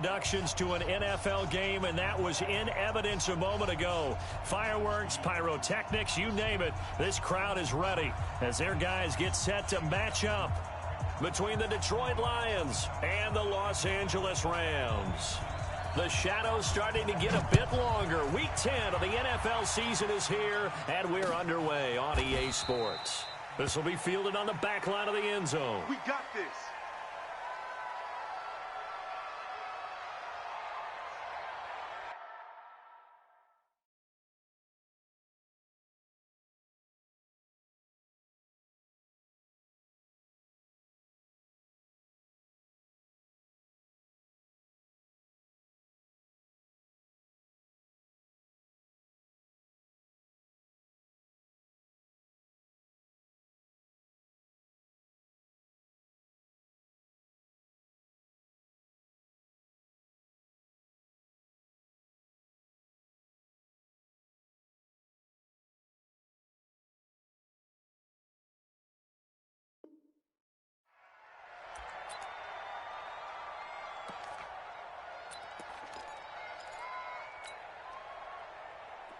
introductions to an NFL game, and that was in evidence a moment ago. Fireworks, pyrotechnics, you name it. This crowd is ready as their guys get set to match up between the Detroit Lions and the Los Angeles Rams. The shadow's starting to get a bit longer. Week 10 of the NFL season is here, and we're underway on EA Sports. This will be fielded on the back line of the end zone. We got this.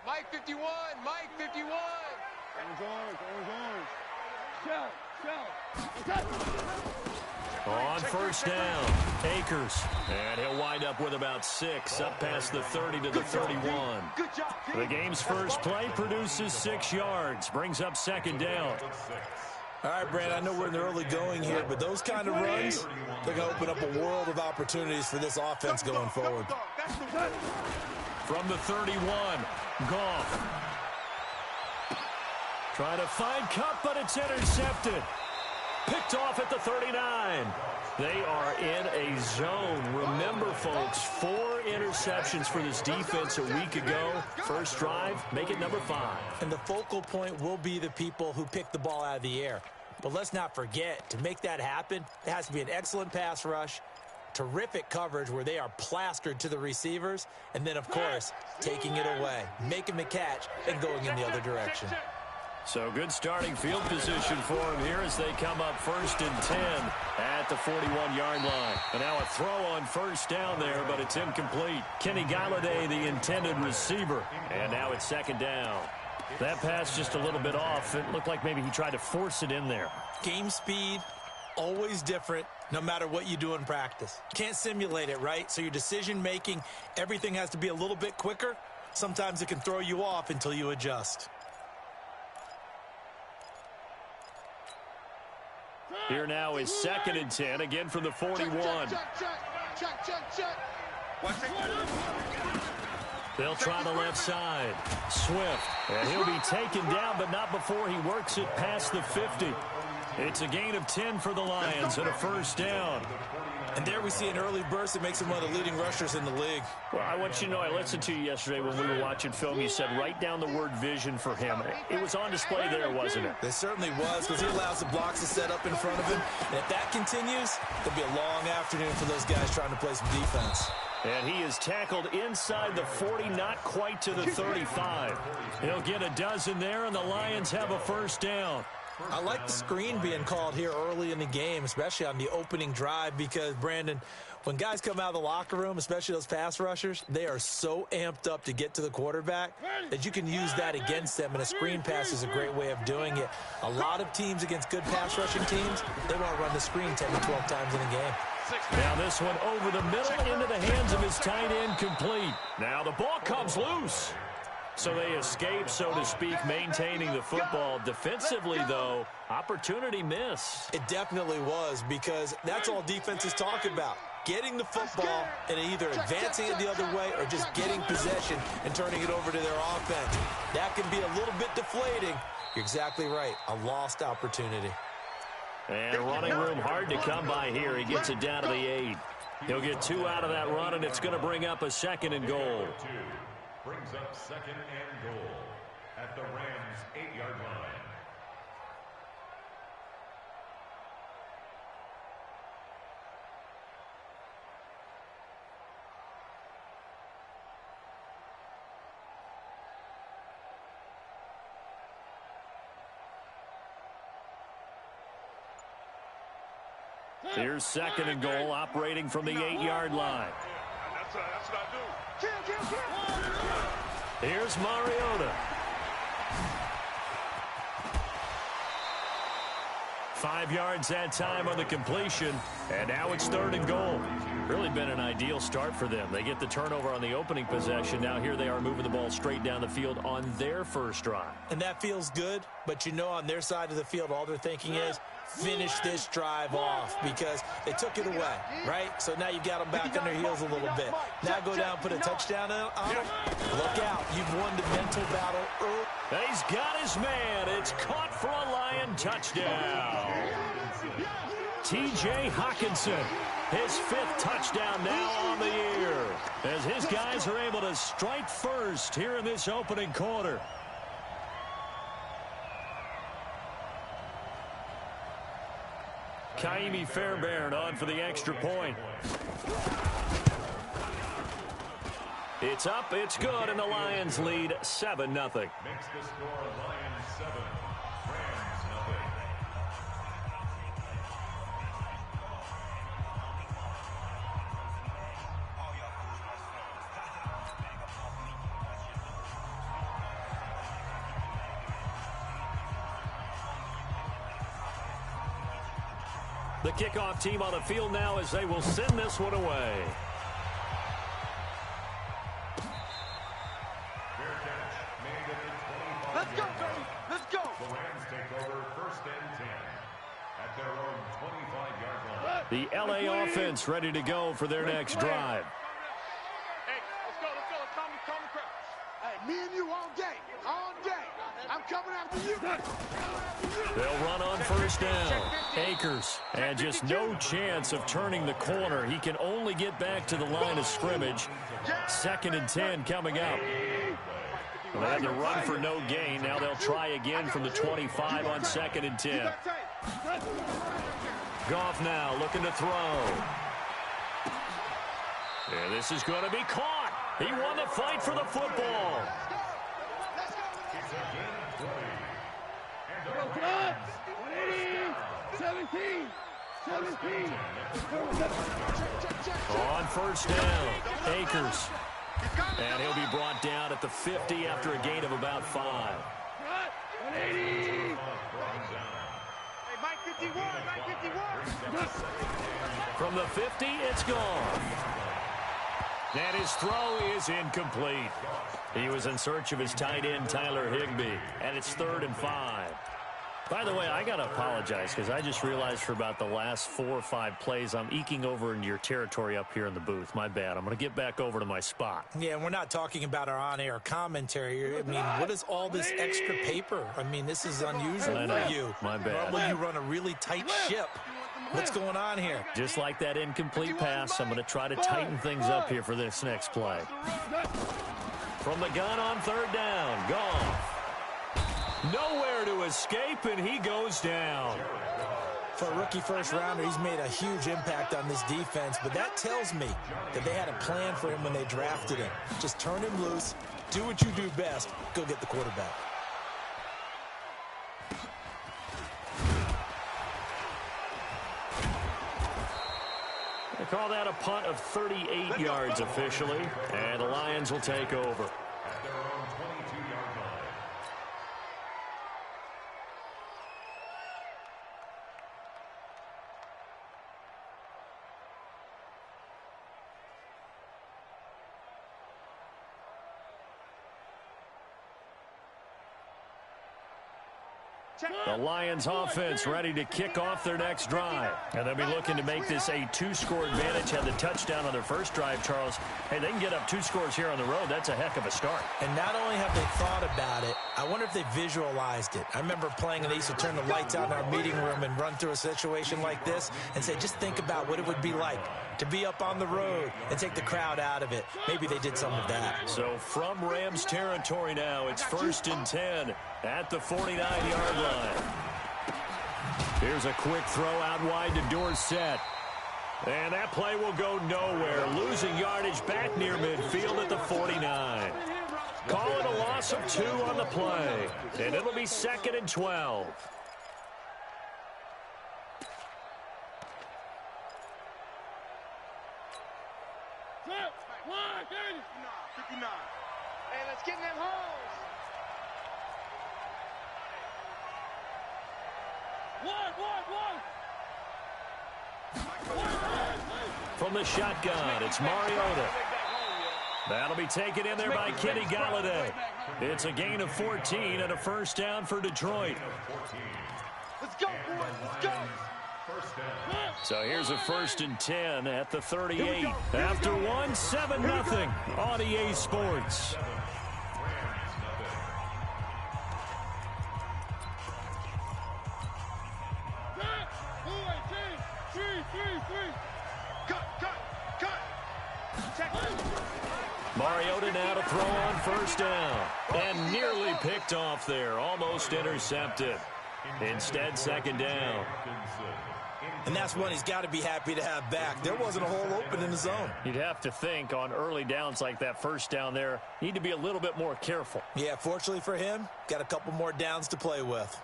Mike 51, Mike 51. Orange. Shell. On first down, Akers. And he'll wind up with about 6, up past the 30 to the 31. The game's first play produces 6 yards, brings up second down. All right, Brand, I know we're in the early going here, but those kind of runs, they're going to open up a world of opportunities for this offense going forward. From the 31, Goff. Trying to find Cup, but it's intercepted. Picked off at the 39. They are in a zone. Remember, folks, 4 interceptions for this defense a week ago. First drive, make it number 5. And the focal point will be the people who pick the ball out of the air. But let's not forget, to make that happen, there has to be an excellent pass rush, terrific coverage where they are plastered to the receivers, and then, of course, taking it away, making the catch, and going in the other direction. So good starting field position for him here as they come up 1st and 10 at the 41-yard line. And now a throw on first down there, but it's incomplete. Kenny Galladay, the intended receiver. And now it's second down. That pass just a little bit off. It looked like maybe he tried to force it in there. Game speed, always different, no matter what you do in practice. Can't simulate it, right? So your decision-making, everything has to be a little bit quicker. Sometimes it can throw you off until you adjust. Here now is 2nd and 10, again from the 41. Check. They'll try the left side. Swift, and he'll be taken down, but not before he works it past the 50. It's a gain of 10 for the Lions and a first down. And there we see an early burst that makes him one of the leading rushers in the league. Well, I want you to know, I listened to you yesterday when we were watching film. You said write down the word vision for him. It was on display there, wasn't it? It certainly was, because he allows the blocks to set up in front of him. And if that continues, it'll be a long afternoon for those guys trying to play some defense. And he is tackled inside the 40, not quite to the 35. He'll get a dozen there, and the Lions have a first down. I like the screen being called here early in the game, especially on the opening drive, because, Brandon, when guys come out of the locker room, especially those pass rushers, they are so amped up to get to the quarterback that you can use that against them, and a screen pass is a great way of doing it. A lot of teams against good pass rushing teams, they want to run the screen 10 to 12 times in a game. Now this one over the middle into the hands of his tight end, complete. Now the ball comes loose. So they escape, so to speak, maintaining the football. Defensively, though, opportunity miss. It definitely was, because that's all defenses talk about. Getting the football and either advancing it the other way or just getting possession and turning it over to their offense. That can be a little bit deflating. You're exactly right. A lost opportunity. And running room hard to come by here. He gets it down to the 8. He'll get 2 out of that run, and it's going to bring up a 2nd and goal. Brings up 2nd and goal at the Rams' 8-yard line. Here's 2nd and goal, operating from the 8-yard line. That's what I do. Kill. Here's Mariota. 5 yards that time on the completion, and now it's 3rd and goal. Really been an ideal start for them. They get the turnover on the opening possession. Now here they are moving the ball straight down the field on their first drive. And that feels good, but you know on their side of the field, all they're thinking is finish this drive off because they took it away, right? So now you got them back on their heels a little bit. Now go down, put a touchdown on them. Look out. You've won the mental battle early. He's got his man. It's caught for a Lion touchdown. T.J. Hawkinson, his 5th touchdown now on the year, as his guys are able to strike first here in this opening quarter. Kaimi Fairbairn on for the extra point. It's up, it's good, and the Lions lead 7-0. Makes the score Lions 7, Rams 0. The kickoff team on the field now as they will send this one away. Let's go, baby. Let's go. The Rams take over 1st and 10 at their own 25-yard line. The L.A. offense ready to go for their next drive. Hey, let's go. Let's calm the crowd. Hey, me and you all day. All day. I'm coming after you. They'll run on 1st down. Akers, and just no chance of turning the corner. He can only get back to the line of scrimmage. 2nd and 10 coming up. Well, they had to run for no gain. Now they'll try again from the 25 on 2nd and 10. Goff now looking to throw. And this is going to be caught. He won the fight for the football. 17. On 1st down, Akers. And he'll be brought down at the 50 after a gain of about 5. Hey, Mike 51, Mike 51. From the 50, it's gone. And his throw is incomplete. He was in search of his tight end, Tyler Higbee. And it's 3rd and 5. By the way, I got to apologize because I just realized for about the last 4 or 5 plays, I'm eking over into your territory up here in the booth. My bad. I'm going to get back over to my spot. Yeah, and we're not talking about our on-air commentary. I mean, what is all this extra paper? I mean, this is unusual for you. My bad. Normally you run a really tight ship. What's going on here? Just like that incomplete pass, I'm going to try to tighten things up here for this next play. From the gun on 3rd down, Goff. Nowhere to escape, and he goes down. For a rookie first-rounder, he's made a huge impact on this defense, but that tells me that they had a plan for him when they drafted him. Just turn him loose, do what you do best, go get the quarterback. They call that a punt of 38 yards officially, and the Lions will take over. At their own 22-yard line. The Lions offense ready to kick off their next drive. And they'll be looking to make this a 2-score advantage. Had the touchdown on their first drive, Charles. Hey, they can get up 2 scores here on the road. That's a heck of a start. And not only have they thought about it, I wonder if they visualized it. I remember playing and they used to turn the lights out in our meeting room and run through a situation like this and say, just think about what it would be like to be up on the road and take the crowd out of it. Maybe they did some of that. So from Rams territory now, it's 1st and 10 at the 49-yard line. Here's a quick throw out wide to Dorsett. And that play will go nowhere. Losing yardage back near midfield at the 49. Call it a loss of 2 on the play. And it'll be 2nd and 12. 59. Hey, let's get in them holes. From the shotgun, it's Mariota. That'll be taken in there by Kenny Galladay. It's a gain of 14 and a first down for Detroit. Let's go, boys. Let's go. So here's a 1st and 10 at the 38. After one, 7-0 on EA Sports. Mariota now to throw on 1st down. And nearly picked off there. Almost intercepted. Instead, 2nd down. And that's one he's got to be happy to have back. There wasn't a hole open in the zone. You'd have to think on early downs like that 1st down there, need to be a little bit more careful. Yeah, fortunately for him, got a couple more downs to play with.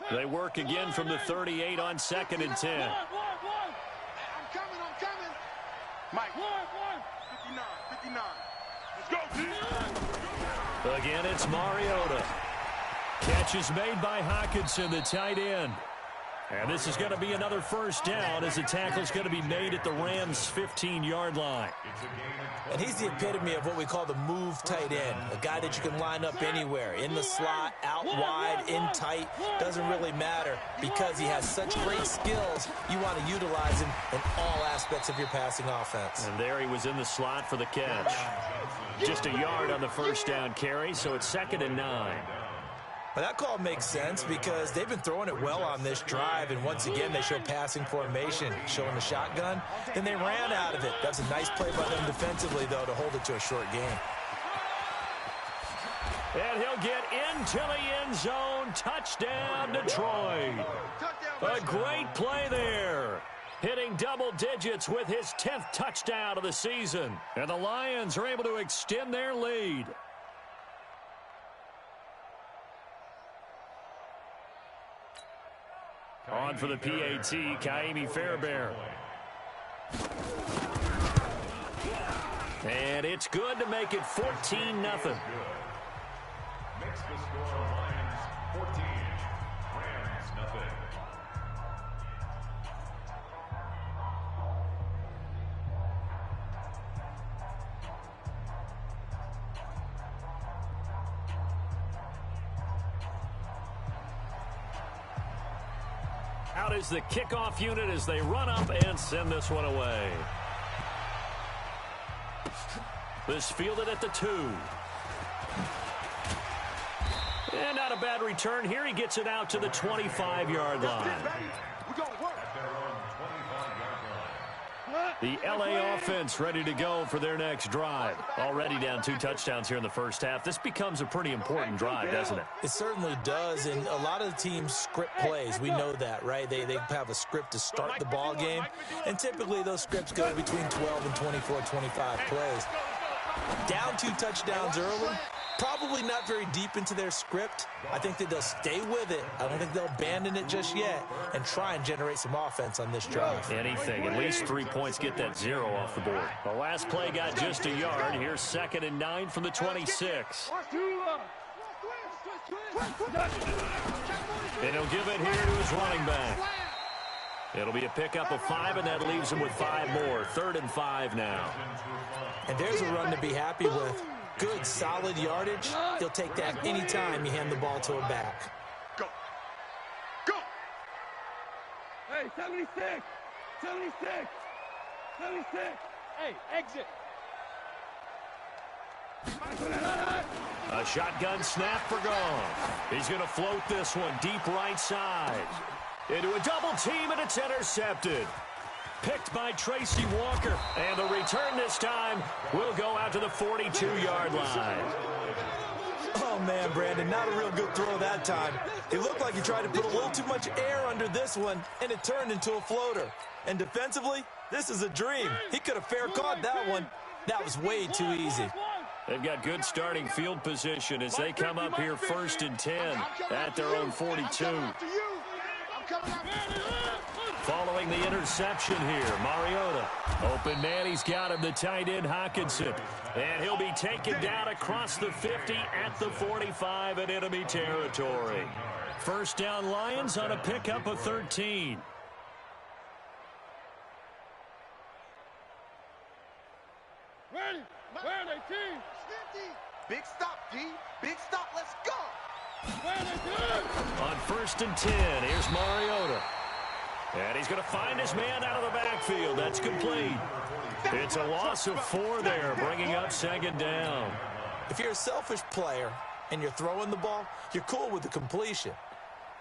They work again from the 38 on 2nd and 10. I'm coming. Mike. 59. Let's go, team. Again, it's Mariota. Catch is made by Hockenson, the tight end. And this is going to be another 1st down as the tackle's going to be made at the Rams' 15-yard line. And he's the epitome of what we call the move tight end, a guy that you can line up anywhere, in the slot, out wide, in tight, doesn't really matter because he has such great skills. You want to utilize him in all aspects of your passing offense. And there he was in the slot for the catch. Just a yard on the 1st down carry, so it's 2nd and 9. But that call makes sense because they've been throwing it well on this drive, and once again they show passing formation, showing the shotgun. Then they ran out of it. That's a nice play by them defensively, though, to hold it to a short game. And he'll get into the end zone. Touchdown, Detroit. A great play there. Hitting double digits with his 10th touchdown of the season. And the Lions are able to extend their lead. On for the PAT, Kaimi Fairbairn. And it's good to make it 14-0. Makes the score Lions 14, Rams nothing. Out is the kickoff unit as they run up and send this one away. This fielded at the 2. And not a bad return here. He gets it out to the 25-yard line. We're going to work. At their own 25-yard line. The LA offense ready to go for their next drive. Already down 2 touchdowns here in the first half. This becomes a pretty important drive, doesn't it? It certainly does, and a lot of the teams script plays. We know that, right? They have a script to start the ball game, and typically those scripts go between 12 and 24, 25 plays. Down 2 touchdowns early, probably not very deep into their script. I think that they'll stay with it. I don't think they'll abandon it just yet and try and generate some offense on this drive. Anything. At least 3 points, get that 0 off the board. The last play got just a yard. Here's 2nd and 9 from the 26. And he'll give it here to his running back. It'll be a pickup of 5, and that leaves him with 5 more. 3rd and 5 now. And there's a run to be happy with. Good, solid yardage. He'll take that anytime you hand the ball to a back. Go. Hey, 76. Hey, exit. A shotgun snap for Gone. He's going to float this one deep right side. Into a double team, and it's intercepted. Picked by Tracy Walker. And the return this time will go out to the 42-yard line. Oh, man, Brandon, not a real good throw that time. It looked like he tried to put a little too much air under this one, and it turned into a floater. And defensively, this is a dream. He could have fair caught that one. That was way too easy. They've got good starting field position as they come up here 1st and 10 at their own 42. following the interception here. Mariota, open man, he's got him, the tight end Hockenson. And he'll be taken down across the 50 at the 45 in enemy territory. First down Lions on a pickup of 13. Ready? Where are they, team? Big stop, D. Big stop. Let's go. Where are they, On 1st and 10, here's Mariota. And he's going to find his man out of the backfield. That's complete. It's a loss of 4 there, bringing up 2nd down. If you're a selfish player and you're throwing the ball, you're cool with the completion.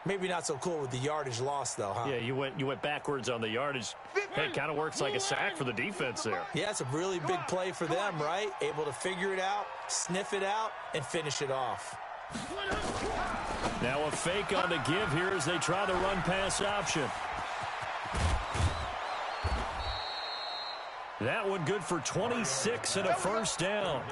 Maybe not so cool with the yardage loss, though, huh? Yeah, you went backwards on the yardage. It kind of works like a sack for the defense there. Yeah, it's a really big play for them, right? Able to figure it out, sniff it out, and finish it off. Now a fake on the give here as they try the run-pass option. That one good for 26 and a first down.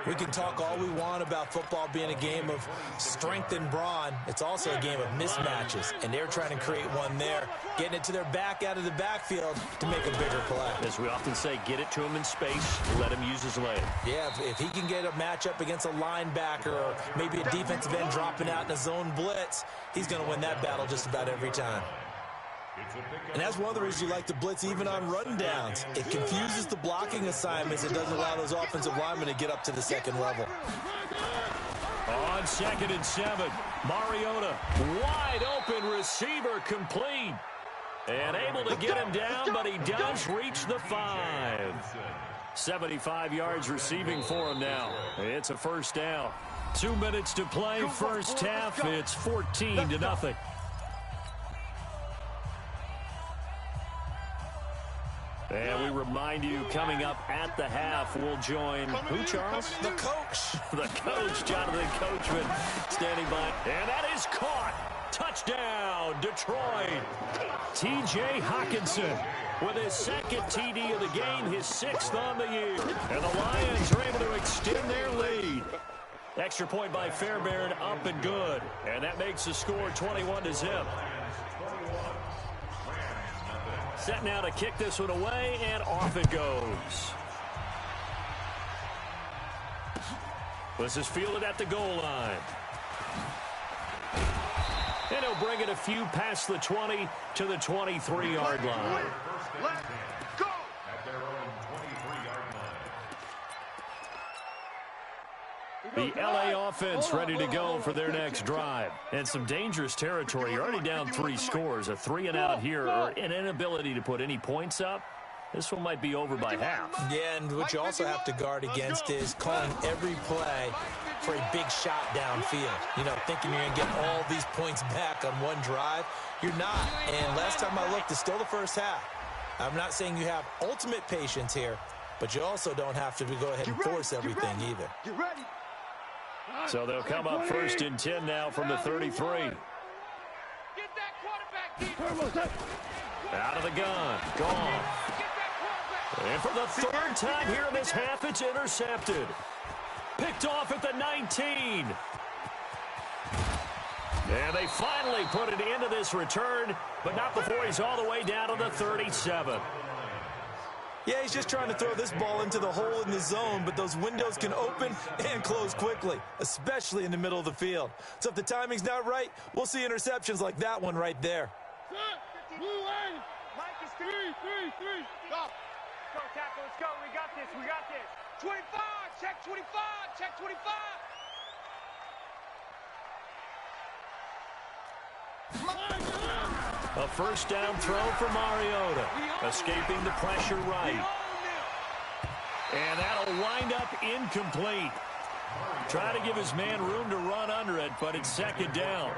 We can talk all we want about football being a game of strength and brawn. It's also a game of mismatches, and they're trying to create one there, getting it to their back out of the backfield to make a bigger play. As we often say, get it to him in space, let him use his leg. Yeah, if he can get a matchup against a linebacker or maybe a defensive end dropping out in a zone blitz, he's going to win that battle just about every time. And that's one of the reasons you like to blitz even on run downs. It confuses the blocking assignments. It doesn't allow those offensive linemen to get up to the second level. On 2nd and 7, Mariota, wide open receiver, complete. And able to get him down, but he does reach the 5. 75 yards receiving for him now. It's a first down. 2 minutes to play, first half. It's 14-0. And we remind you, coming up at the half, we'll join who, Charles? The coach. The coach, Jonathan Coachman, standing by. And that is caught. Touchdown, Detroit. T.J. Hockenson with his 2nd TD of the game, his 6th on the year. And the Lions are able to extend their lead. Extra point by Fairbairn, up and good. And that makes the score 21-0. Set now to kick this one away, and off it goes. This is fielded at the goal line. And he'll bring it a few past the 20 to the 23-yard line. Let's go. At their own 23-yard line. The LA offense ready to go for their next drive. And some dangerous territory. You're already down 3 scores. A 3-and-out here, or an inability to put any points up. This one might be over by half. Yeah, and what you also have to guard against is calling every play for a big shot downfield. You know, thinking you're going to get all these points back on one drive. You're not. And last time I looked, it's still the first half. I'm not saying you have ultimate patience here, but you also don't have to go ahead and force everything either. Get ready. So they'll come up 1st and 10 now from the 33. Get that quarterback deep. Out of the gun. Gone. And for the 3rd time here in this half, it's intercepted. Picked off at the 19. And they finally put an end to this return, but not before he's all the way down to the 37. Yeah, he's just trying to throw this ball into the hole in the zone, but those windows can open and close quickly, especially in the middle of the field. So if the timing's not right, we'll see interceptions like that one right there. Blue line. Mike is 3. Go. Go, tackle. Let's go. We got this. 25. Check 25. Check 25. A first down throw for Mariota, escaping the pressure right. And that'll wind up incomplete. Try to give his man room to run under it, but it's 2nd down.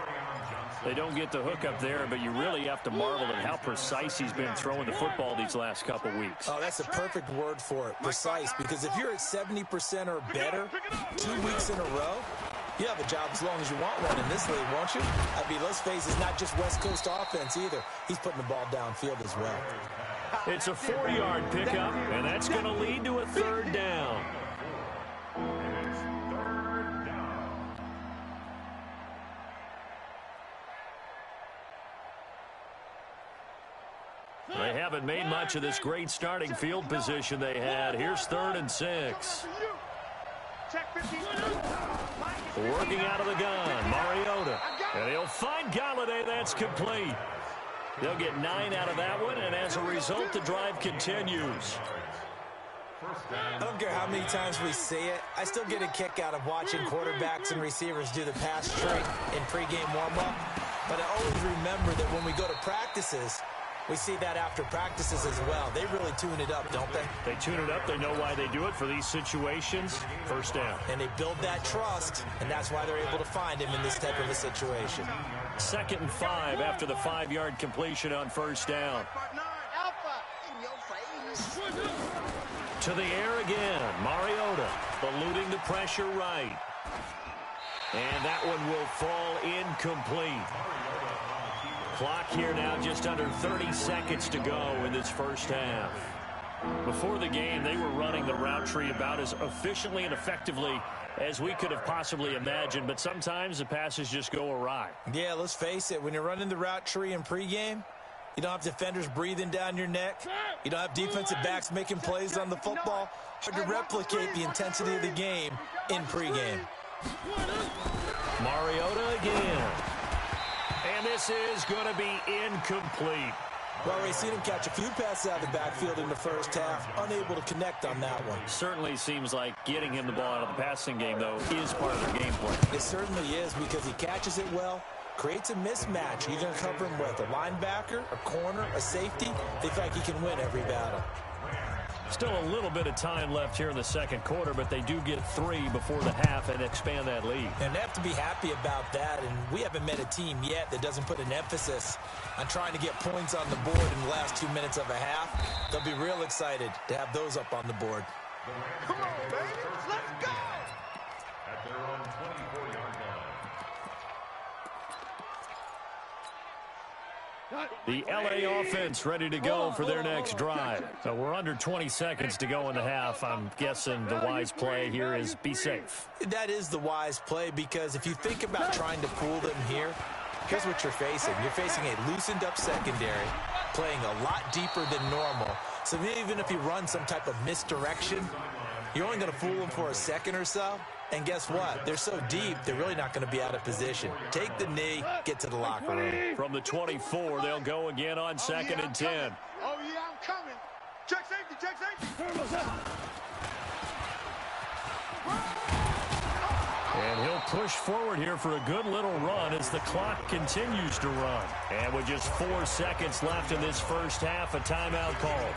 They don't get the hook up there, but you really have to marvel at how precise he's been throwing the football these last couple weeks. Oh, that's a perfect word for it, precise, because if you're at 70% or better 2 weeks in a row, you have a job as long as you want one in this league, won't you? I mean, let's face it, it's not just West Coast offense either. He's putting the ball downfield as well. It's a 4-yard pickup, and that's going to lead to a 3rd down. It's 3rd down. haven't made much of this great starting field position they had. Here's 3rd and 6. Working out of the gun, Mariota. And he'll find Galladay. That's complete. They'll get 9 out of that one, and as a result, the drive continues. I don't care how many times we see it. I still get a kick out of watching quarterbacks and receivers do the pass trick in pregame warm-up. But I always remember that when we go to practices, we see that after practices as well. They really tune it up, don't they? They tune it up. They know why they do it for these situations. First down. And they build that trust, and that's wwhy they're able to find him in this type of a situation. 2nd and 5 after the 5-yard completion on first down. To the air again. Mariota eluding the pressure right. And that one will fall incomplete. Clock here now just under 30 seconds to go in this first half. Before the game, they were running the route tree about as efficiently and effectively as we could have possibly imagined, but sometimes the passes just go awry. Yeah, let's face it. When you're running the route tree in pregame, you don't have defenders breathing down your neck. You don't have defensive backs making plays on the football. Hard to replicate the intensity of the game in pregame. Mariota again. And this is going to be incomplete. Well, we've seen him catch a few passes out of the backfield in the first half, unable to connect on that one. Certainly seems like getting him the ball out of the passing game, though, is part of their game plan. It certainly is, because he catches it well, creates a mismatch. You're going to cover him with a linebacker, a corner, a safety. They feel like he can win every battle. Still a little bit of time left here in the second quarter, but they do get 3 before the half and expand that lead. And they have to be happy about that, and we haven't met a team yet that doesn't put an emphasis on trying to get points on the board in the last 2 minutes of a half. They'll be real excited to have those up on the board. Come on, baby. Let's go. At their own 24-yard line. The LA offense ready to go for their next drive. So we're under 20 seconds to go in the half. I'm guessing the wise play here is be safe. That is the wise play, because if you think about trying to fool them here, here's what you're facing. You're facing a loosened up secondary, playing a lot deeper than normal. So even if you run some type of misdirection, you're only going to fool them for a second or so. And guess what? They're so deep, they're really not going to be out of position. Take the knee, get to the locker room. From the 24, they'll go again on 2nd and 10. Oh, yeah, I'm coming. Check safety, check safety. And he'll push forward here for a good little run as the clock continues to run. And with just 4 seconds left in this first half, a timeout called.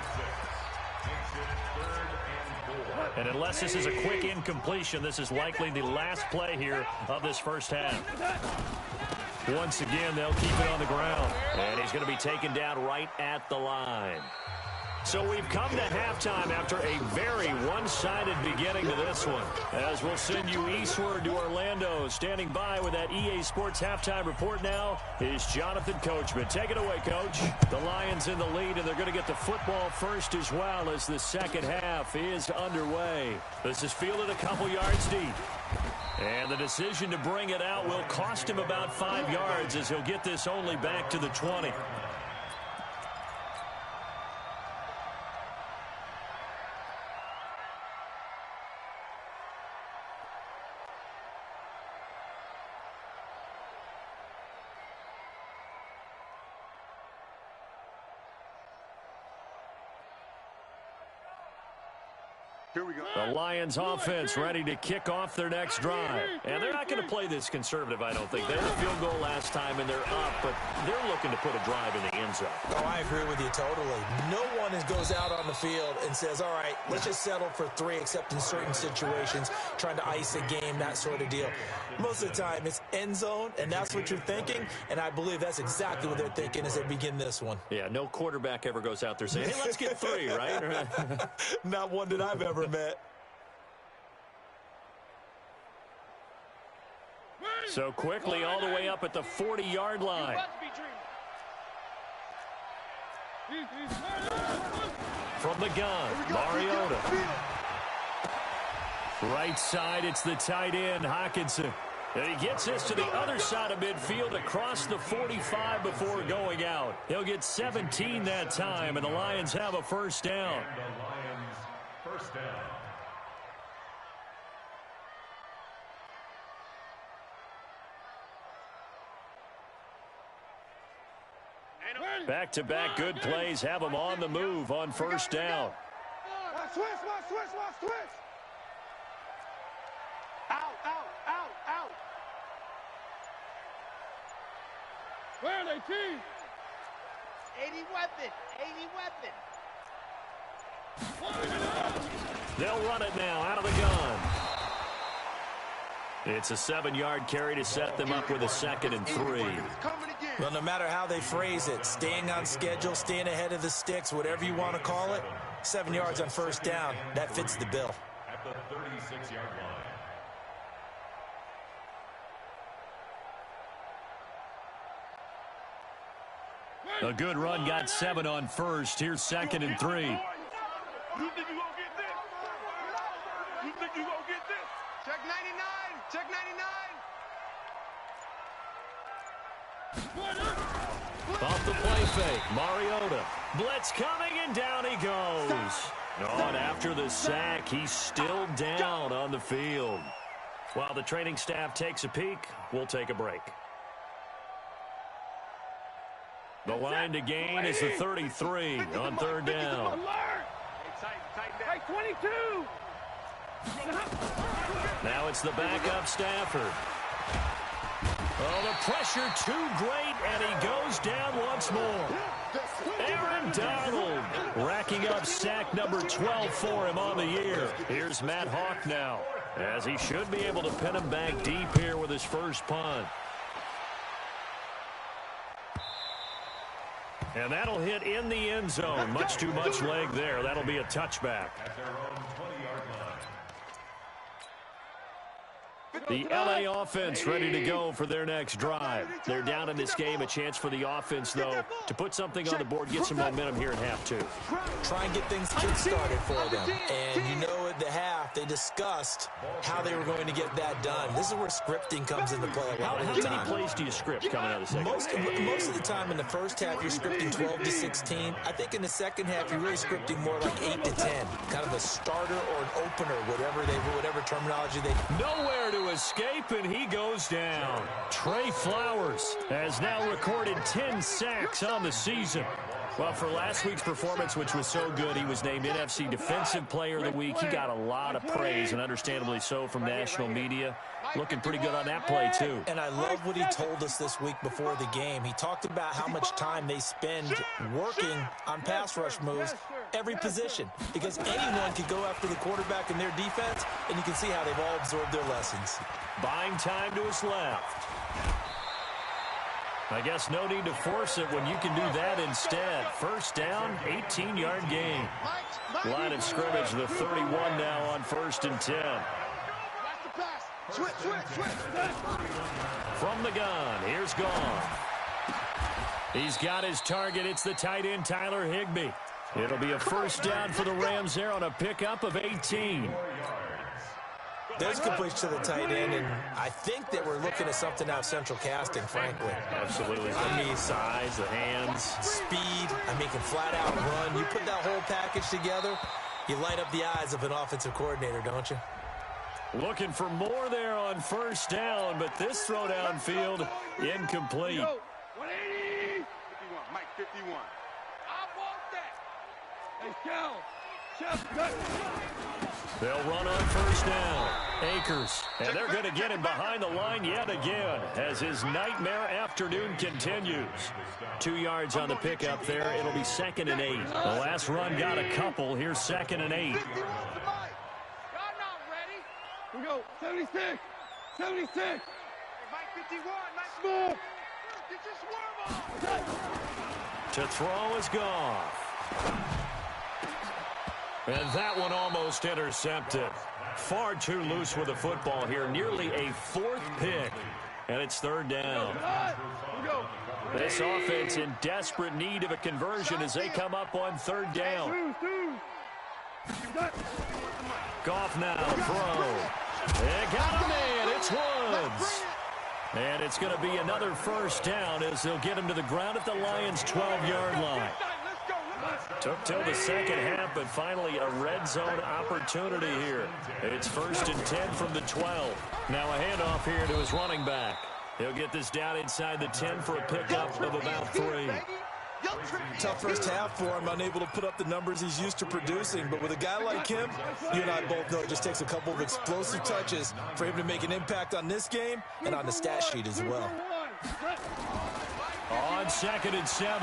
And unless this is a quick incompletion, this is likely the last play here of this first half. Once again, they'll keep it on the ground. And he's going to be taken down right at the line. So we've come to halftime after a very one-sided beginning to this one. As we'll send you eastward to Orlando. Standing by with that EA Sports halftime report now is Jonathan Coachman. Take it away, Coach. The Lions in the lead, and they're going to get the football first as well as the second half is underway. This is fielded a couple yards deep. And the decision to bring it out will cost him about 5 yards as he'll get this only back to the 20. Here we go. The Lions offense ready to kick off their next drive. And they're not going to play this conservative, I don't think. They had a field goal last time, and they're up, but they're looking to put a drive in the end zone. Oh, I agree with you totally. No one goes out on the field and says, all right, let's just settle for 3, except in certain situations, trying to ice a game, that sort of deal. Most of the time, it's end zone, and that's what you're thinking, and I believe that's exactly what they're thinking as they begin this one. Yeah, no quarterback ever goes out there saying, hey, let's get 3, right? Not one that I've ever met. So quickly all the way up at the 40-yard line. From the gun, Mariota. Right side, it's the tight end, Hawkinson. And he gets this to the other side of midfield across the 45 before going out. He'll get 17 that time, and the Lions have a first down. And the Lions first down. Back-to-back good plays have them on the move on first down. Switch. Out. Where are they, team? 80 weapon. They'll run it now out of the gun. It's a 7-yard carry to set them up with a 2nd and 3. Well, no matter how they phrase it, staying on schedule, staying ahead of the sticks, whatever you want to call it, 7 yards on first down, that fits the bill. At the 36-yard line. A good run got 7 on first. Here's 2nd and 3. You think you gonna get this? You think you gonna get this? Check 99. Check 99. Off the play fake, Mariota. Blitz coming, and down he goes. And after the sack, he's still down on the field. While the training staff takes a peek, we'll take a break. The line to gain is the 33 on third down. Hey, 22. Now it's the backup Stafford. Oh, the pressure too great, and he goes down once more. Aaron Donald racking up sack number 12 for him on the year. Here's Matt Hawk now, as he should be able to pin him back deep here with his first punt. And that'll hit in the end zone. Much too much leg there. That'll be a touchback. At their own 20-yard line. The LA offense ready to go for their next drive. They're down in this game. A chance for the offense, though, to put something on the board, get some momentum here in half two. Try and get things kick-started for them. And you know at the half, they discussed how they were going to get that done. This is where scripting comes into play a lot of the time. How many plays do you script coming out of the second? Most of the time in the first half, you're scripting 12 to 16. I think in the second half, you're really scripting more like 8 to 10. Kind of a starter or an opener, whatever terminology they... Nowhere to escape, and he goes down. Trey Flowers has now recorded 10 sacks on the season. Well, for last week's performance, which was so good, he was named NFC Defensive Player of the Week. He got a lot of praise, and understandably so, from national media. Looking pretty good on that play, too. And I love what he told us this week before the game. He talked about how much time they spend working on pass rush moves, every position, because anyone could go after the quarterback in their defense, and you can see how they've all absorbed their lessons. Buying time to his left. I guess no need to force it when you can do that instead. First down, 18-yard gain. Line of scrimmage, the 31 now on 1st and 10. Switch. From the gun, here's Goff. He's got his target. It's the tight end, Tyler Higbee. It'll be a first down for the Rams there on a pickup of 18. There's completion to the tight end, and I think that we're looking at something out of Central Casting, frankly. Absolutely. I mean, size, the hands. Speed. I mean, can flat out run. You put that whole package together, you light up the eyes of an offensive coordinator, don't you? Looking for more there on first down, but this throw downfield incomplete. 180. 51, Mike, 51. I want that. Hey, They'll run on first down. Akers, and they're going to get him behind the line yet again as his nightmare afternoon continues. 2 yards on the pickup there. It'll be 2nd and 8. The last run got a couple. Here's 2nd and 8. Y'all not ready. We go. 76. 76. Hey, Mike, 51. Mike, smooth. Get your swerve on. To throw is Goff. And that one almost intercepted. Far too loose with the football here. Nearly a 4th pick. And it's 3rd down. This offense in desperate need of a conversion as they come up on 3rd down. Goff now throw. They got him in. It's Woods. And it's going to be another first down as they'll get him to the ground at the Lions' 12-yard line. Took till the second half, but finally a red zone opportunity here. It's 1st and 10 from the 12. Now a handoff here to his running back. He'll get this down inside the 10 for a pickup of about 3. Tough first half for him, unable to put up the numbers he's used to producing. But with a guy like him, you and I both know it just takes a couple of explosive touches for him to make an impact on this game and on the stat sheet as well. On 2nd and 7,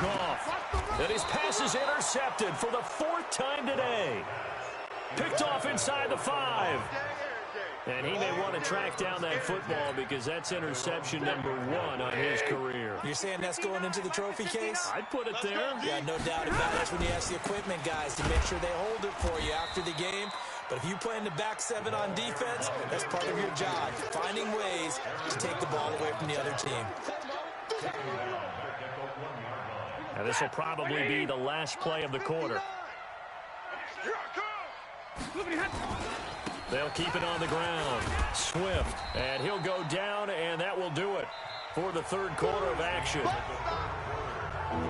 Goff. And his pass is intercepted for the 4th time today. Picked off inside the 5. And he may want to track down that football because that's interception number 1 on his career. You're saying that's going into the trophy case? I'd put it there. Yeah, no doubt about it. That's when you ask the equipment guys to make sure they hold it for you after the game. But if you play in the back 7 on defense, that's part of your job, finding ways to take the ball away from the other team. And this will probably be the last play of the quarter. They'll keep it on the ground. Swift, and he'll go down, and that will do it for the 3rd quarter of action.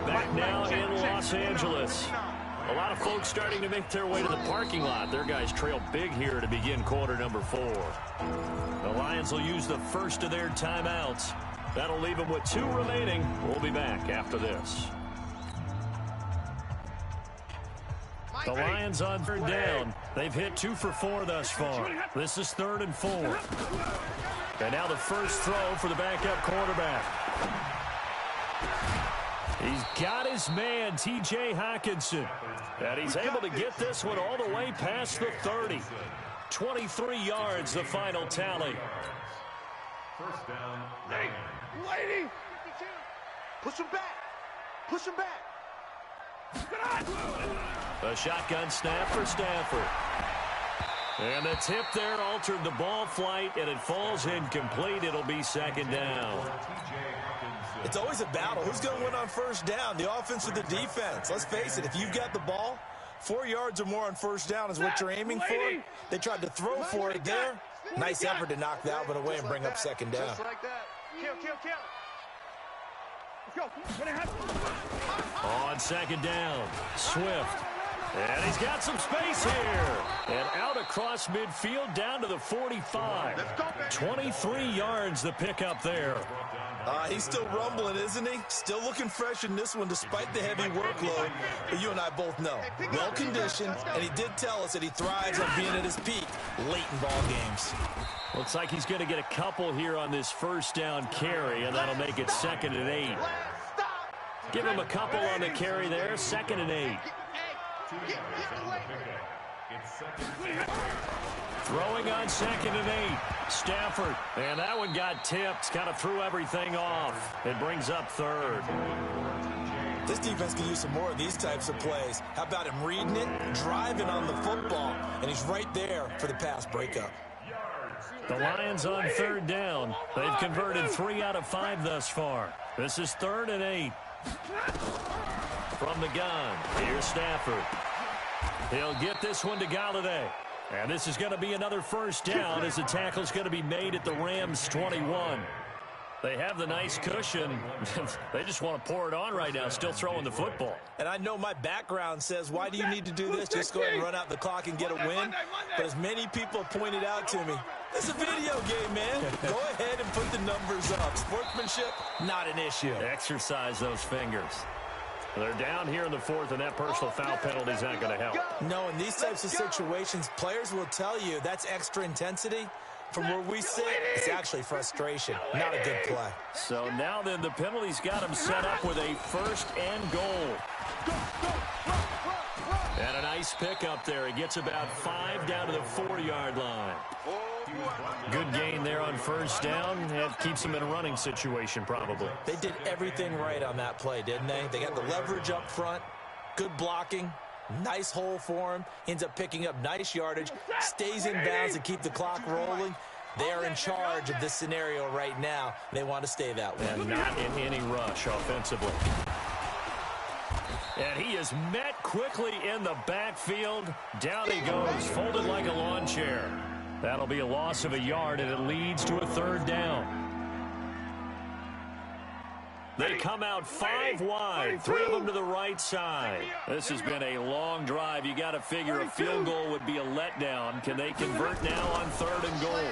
Back now in Los Angeles. A lot of folks starting to make their way to the parking lot. Their guys trail big here to begin quarter number 4. The Lions will use the first of their timeouts. That'll leave them with 2 remaining. We'll be back after this. The Lions on 3rd down. They've hit 2 for 4 thus far. This is 3rd and 4. And now the first throw for the backup quarterback. He's got his man, T.J. Hockenson. And he's able to get this one all the way past the 30. 23 yards, the final tally. First down. Lady! Push him back. Push him back. A shotgun snap for Stafford. And the tip there altered the ball flight, and it falls incomplete. It'll be 2nd down. It's always a battle. Who's going to win on 1st down, the offense or the defense? Let's face it, if you've got the ball, 4 yards or more on 1st down is what you're aiming for. They tried to throw for it there. Nice effort to knock that one away and bring up 2nd down. Just like that. Kill, kill, kill. On 2nd down, Swift. And he's got some space here. And out across midfield down to the 45. 23 yards the pickup there. He's still rumbling, isn't he? Still looking fresh in this one despite the heavy workload. But you and I both know, well-conditioned, and he did tell us that he thrives on being at his peak late in ball games. Looks like he's going to get a couple here on this 1st down carry, and that'll make it 2nd and 8. Give him a couple on the carry there, 2nd and 8. Throwing on 2nd and 8. Stafford. And that one got tipped. Kind of threw everything off. It brings up 3rd. This defense can use some more of these types of plays. How about him reading it, driving on the football, and he's right there for the pass breakup. The Lions on 3rd down. They've converted 3 out of 5 thus far. This is 3rd and 8. From the gun, here's Stafford. He'll get this one to Galladay. And this is going to be another 1st down as the tackle's going to be made at the Rams' 21. They have the nice cushion. They just want to pour it on right now, still throwing the football. And I know my background says, why do you need to do this? Just go ahead and run out the clock and get a win. But as many people have pointed out to me, it's a video game, man. Go ahead and put the numbers up. Sportsmanship, not an issue. Exercise those fingers. They're down here in the 4th, and that personal foul penalty is not going to help. No, in these types of situations, players will tell you that's extra intensity. From where we sit, it's actually frustration. Not a good play. So now then, the penalty's got him set up with a 1st and goal. And a nice pickup there. He gets about 5 down to the 4-yard line. Good gain there on 1st down. It keeps him in a running situation, probably. They did everything right on that play, didn't they? They got the leverage up front, good blocking, nice hole for him, ends up picking up nice yardage, stays in bounds to keep the clock rolling. They are in charge of this scenario right now. They want to stay that way. And not in any rush offensively. And he is met quickly in the backfield. Down he goes, folded like a lawn chair. That'll be a loss of a yard, and it leads to a third down. They come out 5 wide, 3 of them to the right side. This has been a long drive. You got to figure a field goal would be a letdown. Can they convert now on 3rd and goal?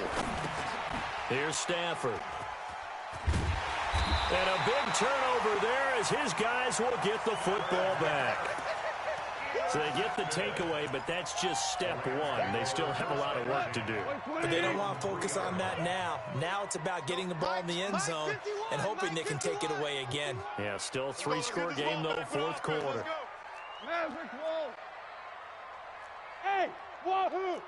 Here's Stafford. And a big turnover there as his guys will get the football back. So they get the takeaway, but that's just step 1. They still have a lot of work to do. But they don't want to focus on that now. Now it's about getting the ball in the end zone and hoping they can take it away again. Yeah, still 3-score game, though, 4th quarter. Hey, wahoo!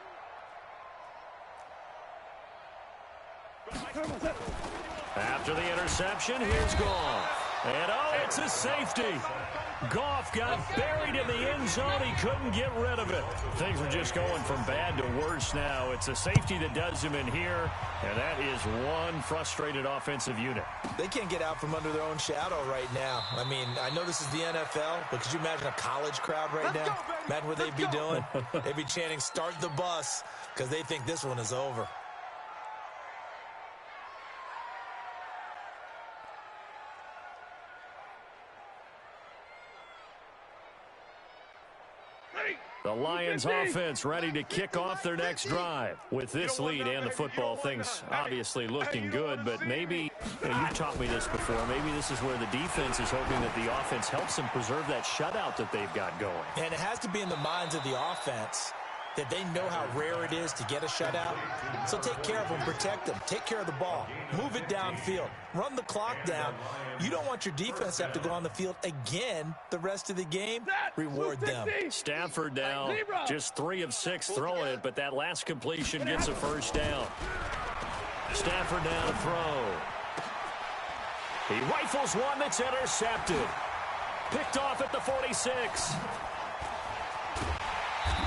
After the interception, here's Goff. And, oh, it's a safety. Goff got buried in the end zone. He couldn't get rid of it. Things are just going from bad to worse now. It's a safety that does him in here, and that is one frustrated offensive unit. They can't get out from under their own shadow right now. I mean, I know this is the NFL, but could you imagine a college crowd right now? Imagine what they'd be doing. They'd be chanting, "Start the bus," because they think this one is over. The Lions offense ready to kick off their next drive. With this lead and the football, things obviously looking good, but maybe, you've taught me this before, maybe this is where the defense is hoping that the offense helps them preserve that shutout that they've got going. And it has to be in the minds of the offense that they know how rare it is to get a shutout. So take care of them, protect them, take care of the ball, move it downfield, run the clock down. You don't want your defense to have to go on the field again the rest of the game. Reward them. Stafford down, just 3 of 6 throwing it, but that last completion gets a first down. Stafford down to throw. He rifles one that's intercepted. Picked off at the 46.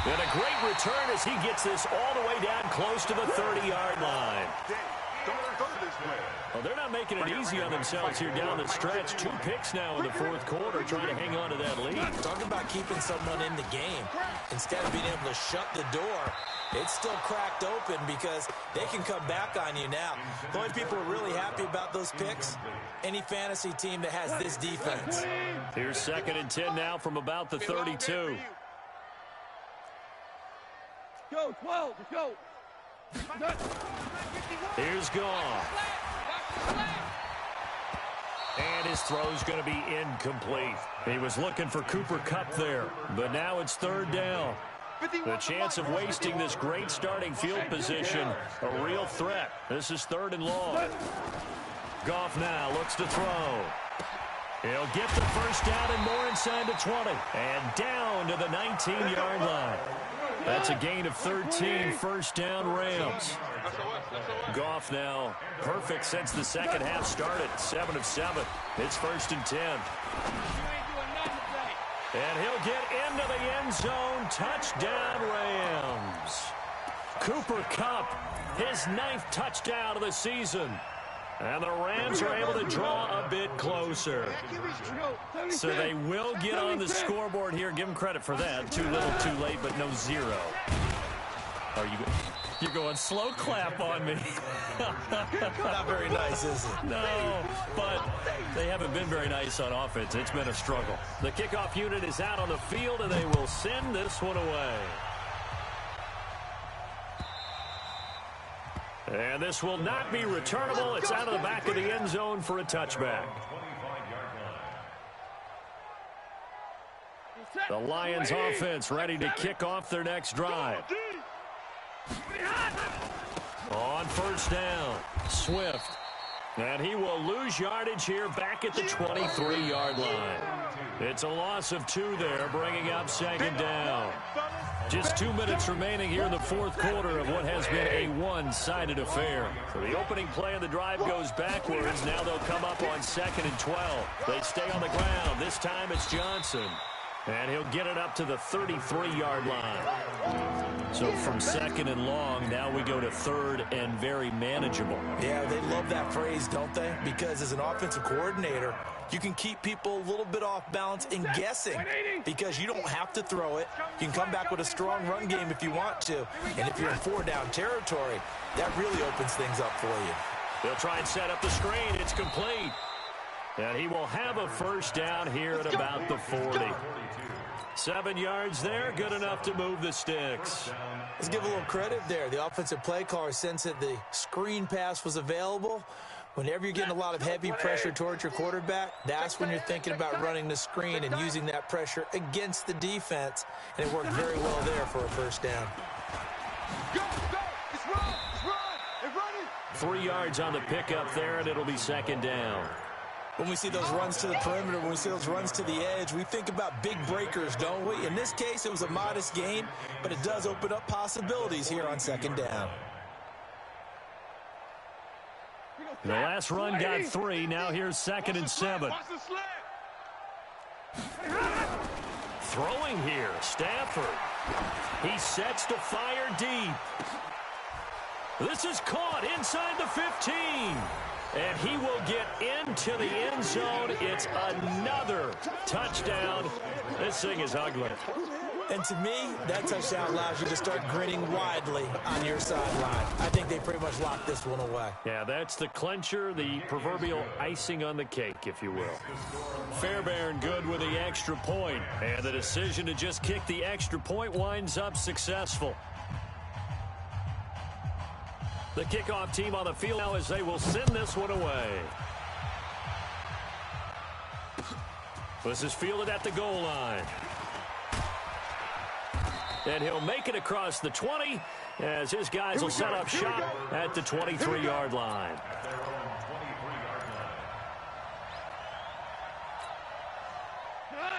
And a great return as he gets this all the way down close to the 30-yard line. Well, they're not making it easy on themselves here down the stretch. 2 picks now in the 4th quarter, trying to hang on to that lead. Talking about keeping someone in the game. Instead of being able to shut the door, it's still cracked open because they can come back on you now. The only people who are really happy about those picks, any fantasy team that has this defense. Here's 2nd and 10 now from about the 32. Go, 12, let's go. Here's Goff. And his throw's going to be incomplete. He was looking for Cooper Kupp there, but now it's 3rd down. The chance of wasting this great starting field position, a real threat. This is 3rd and long. Goff now looks to throw. He'll get the first down and more inside the 20. And down to the 19-yard line. That's a gain of 13, first down Rams. Goff now perfect since the second half started, 7 of 7. It's 1st and 10. And he'll get into the end zone. Touchdown Rams. Cooper Kupp, his 9th touchdown of the season. And the Rams are able to draw a bit closer. So they will get on the scoreboard here. Give them credit for that. Too little, too late, but no 0. You're going slow clap on me. Not very nice, is it? No, but they haven't been very nice on offense. It's been a struggle. The kickoff unit is out on the field, and they will send this one away. And this will not be returnable. It's out of the back of the end zone for a touchback. The Lions offense ready to kick off their next drive. On 1st down, Swift. And he will lose yardage here back at the 23-yard line. It's a loss of 2 there, bringing up 2nd down. Just 2 minutes remaining here in the 4th quarter of what has been a one-sided affair. So the opening play of the drive goes backwards. Now they'll come up on 2nd and 12. They stay on the ground. This time it's Johnson. And he'll get it up to the 33-yard line. So from second and long, now we go to third and very manageable. Yeah, they love that phrase, don't they? Because as an offensive coordinator, you can keep people a little bit off balance and guessing because you don't have to throw it. You can come back with a strong run game if you want to. And if you're in four-down territory, that really opens things up for you. They'll try and set up the screen. It's complete. And he will have a first down here at about the 40. 7 yards there, good enough to move the sticks. Let's give a little credit there. The offensive play caller sensed that the screen pass was available. Whenever you're getting a lot of heavy pressure towards your quarterback, that's when you're thinking about running the screen and using that pressure against the defense. And it worked very well there for a first down. Go, go! It's run! It's run! It's running! 3 yards on the pickup there, and it'll be second down. When we see those runs to the perimeter, when we see those runs to the edge, we think about big breakers, don't we? In this case, it was a modest gain, but it does open up possibilities here on second down. The last run got 3. Now here's second and 7. Throwing here, Stafford. He sets to fire deep. This is caught inside the 15. And he will get into the end zone. It's another touchdown. This thing is ugly. And to me, that touchdown allows you to start grinning widely on your sideline. I think they pretty much locked this one away. Yeah, that's the clincher, the proverbial icing on the cake, if you will. Fairbairn good with the extra point. And the decision to just kick the extra point winds up successful. The kickoff team on the field now as they will send this one away. This is fielded at the goal line. And he'll make it across the 20 as his guys will set up shop at the 23-yard line.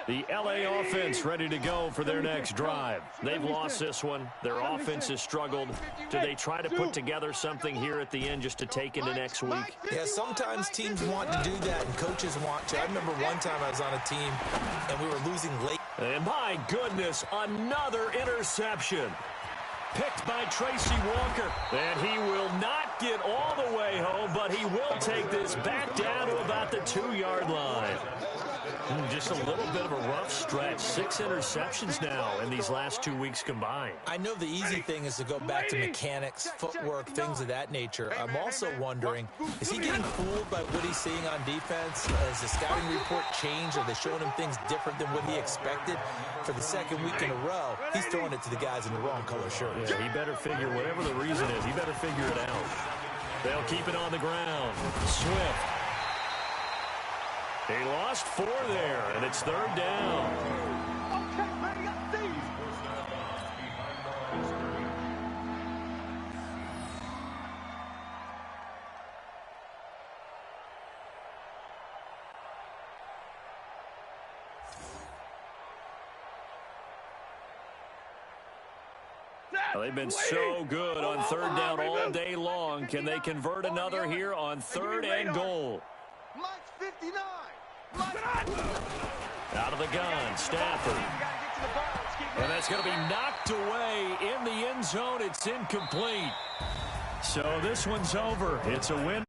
The LA offense ready to go for their next drive. They've lost this one. Their offense has struggled. Do they try to put together something here at the end just to take into next week? Yeah, sometimes teams want to do that and coaches want to. I remember one time I was on a team and we were losing late. And my goodness, another interception. Picked by Tracy Walker. And he will not get all the way home, but he will take this back down to about the 2-yard line. Just a little bit of a rough stretch. 6 interceptions now in these last 2 weeks combined. I know the easy thing is to go back to mechanics, footwork, things of that nature. I'm also wondering, is he getting fooled by what he's seeing on defense? Has the scouting report changed? Are they showing him things different than what he expected? For the second week in a row, he's throwing it to the guys in the wrong color shirts. Yeah, he better figure, whatever the reason is, he better figure it out. They'll keep it on the ground. Swift. He lost 4 there, and it's third down. Okay, ready up, Steve. They've been so good on third down all day long. Can they convert another here on third and goal? Mike's 59. Out of the gun, Stafford. And that's going to be knocked away in the end zone. It's incomplete. So this one's over. It's a win.